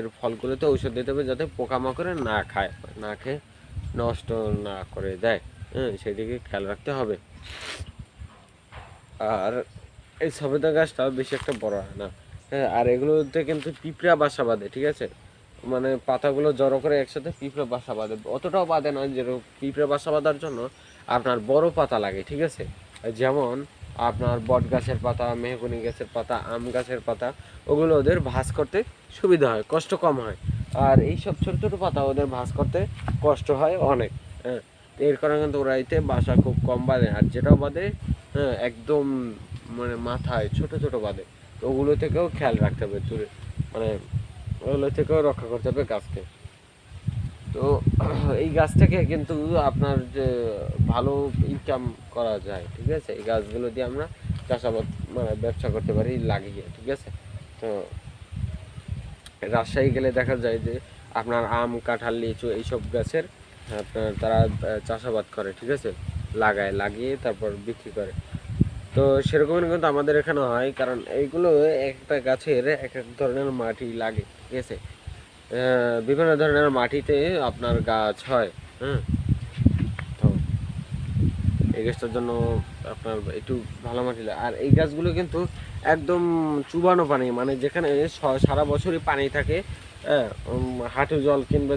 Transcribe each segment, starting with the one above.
এর ফলগুলোতে ঔষধ দিতে হবে যাতে পোকামাকড়ে না খায়, না খেয়ে নষ্ট না করে দেয়। হ্যাঁ, সেদিকে খেয়াল রাখতে হবে। আর এই সবেদা গাছটা বেশি একটা বড় হয় না। হ্যাঁ, আর এগুলোতে কিন্তু পিঁপড়া বাসা বাঁধে, ঠিক আছে? মানে পাতাগুলো জড়ো করে একসাথে পিঁপড়া বাসা বাঁধে, অতটাও বাঁধে না যেরকম পিঁপড়া বাসা বাঁধার জন্য আপনার বড় পাতা লাগে, ঠিক আছে? যেমন আপনার বট গাছের পাতা, মেহগনি গাছের পাতা, আম গাছের পাতা, ওগুলো ওদের ভাঁজ করতে সুবিধা হয়, কষ্ট কম হয়। আর এইসব ছোটো ছোটো পাতা ওদের ভাঁজ করতে কষ্ট হয় অনেক। হ্যাঁ, এর কারণে কিন্তু ওরা এতে বাসা খুব কম বাঁধে, আর যেটাও বাঁধে হ্যাঁ একদম মানে মাথায় ছোট ছোট বাঁধে। তো ওগুলো থেকেও খেয়াল রাখতে হবে, দূরে মানে ওগুলো থেকেও রক্ষা করতে হবে গাছকে। তো এই গাছ থেকে কিন্তু আপনার যে ভালো ইনকাম করা যায়, ঠিক আছে? এই গাছগুলো দিয়ে আমরা চাষাবাদ মানে ব্যবসা করতে পারি লাগিয়ে, ঠিক আছে? তো রাজশাহী গেলে দেখা যায় যে আপনার আম, কাঁঠাল, লিচু এইসব গাছের আপনার তারা চাষাবাদ করে, ঠিক আছে? লাগিয়ে তারপর বিক্রি করে। তো সেরকমই কিন্তু আমাদের এখানে হয়, কারণ এইগুলো একটা গাছের এক এক ধরনের মাটি লাগে, ঠিক আছে? বিভিন্ন ধরনের মাটিতে আপনার গাছ হয়। হ্যাঁ, তো এই গাছটার জন্য আপনার একটু ভালো মাটি লাগে। আর এই গাছগুলো কিন্তু একদম চুবানো পানি, মানে যেখানে সারা বছরই পানি থাকে, হ্যাঁ, হাঁটু জল কিংবা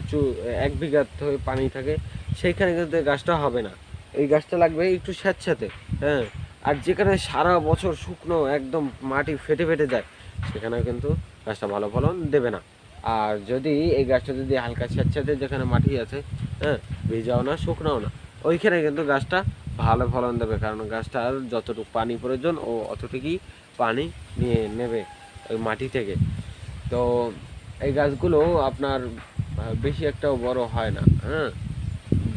1 বিঘা পানি থাকে, সেইখানে কিন্তু এই গাছটা হবে না। এই গাছটা লাগবে একটু স্যাঁতস্যাঁতে। হ্যাঁ, আর যেখানে সারা বছর শুকনো একদম মাটি ফেটে ফেটে যায়, সেখানে কিন্তু গাছটা ভালো ফলন দেবে না। আর যদি এই গাছটা যদি হালকা স্যাঁতস্যাঁতে যেখানে মাটি আছে, হ্যাঁ, ভেজাও না শুকনাও না, ওইখানে কিন্তু গাছটা ভালো ফলন দেবে, কারণ গাছটার যতটুকু পানি প্রয়োজন ও অতটুকুই পানি নিয়ে নেবে ওই মাটি থেকে। তো এই গাছগুলো আপনার বেশি একটাও বড় হয় না। হ্যাঁ,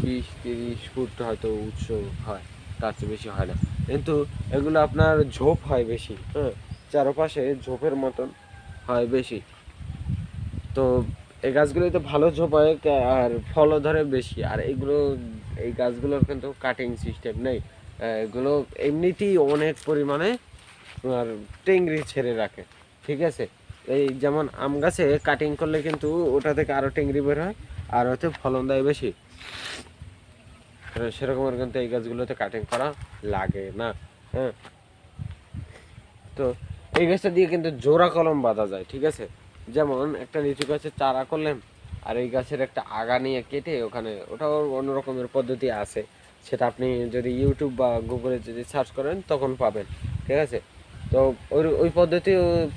20-30 ফুট হয়তো উচ্চ হয়, তার চেয়ে বেশি হয় না। কিন্তু এগুলো আপনার ঝোপ হয় বেশি। হ্যাঁ, চারপাশে ঝোপের মতন হয় বেশি। তো এই গাছগুলোতে ভালো ঝোপ হয়, আর ফলও ধরে বেশি। আর এগুলো এই গাছগুলোর কিন্তু কাটিং সিস্টেম নেই। এগুলো এমনিতেই অনেক পরিমাণে আর টেংরি ছেড়ে রাখে, ঠিক আছে? এই যেমন আম গাছে কাটিং করলে কিন্তু ওটা থেকে আরও টেংরি বের হয়, আর ওতে ফলন দেয় বেশি। সেরকমের কিন্তু এই গাছগুলোতে কাটিং করা লাগে না। হ্যাঁ, তো এই গাছটা দিয়ে কিন্তু জোড়া কলম বাঁধা যায়, ঠিক আছে? যেমন একটা লিচু গাছের চারা করলেন, আর এই গাছের একটা আগা নিয়ে কেটে ওখানে, ওটাও অন্য রকমের পদ্ধতি আছে, সেটা আপনি যদি ইউটিউব বা গুগলে যদি সার্চ করেন তখন পাবেন, ঠিক আছে? তো ওই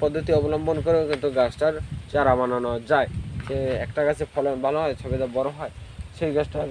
পদ্ধতি অবলম্বন করেও কিন্তু গাছটার চারা বানানো যায়। যে একটা গাছে ফলন ভালো হয়, ছবিটা বড় হয়, সেই গাছটার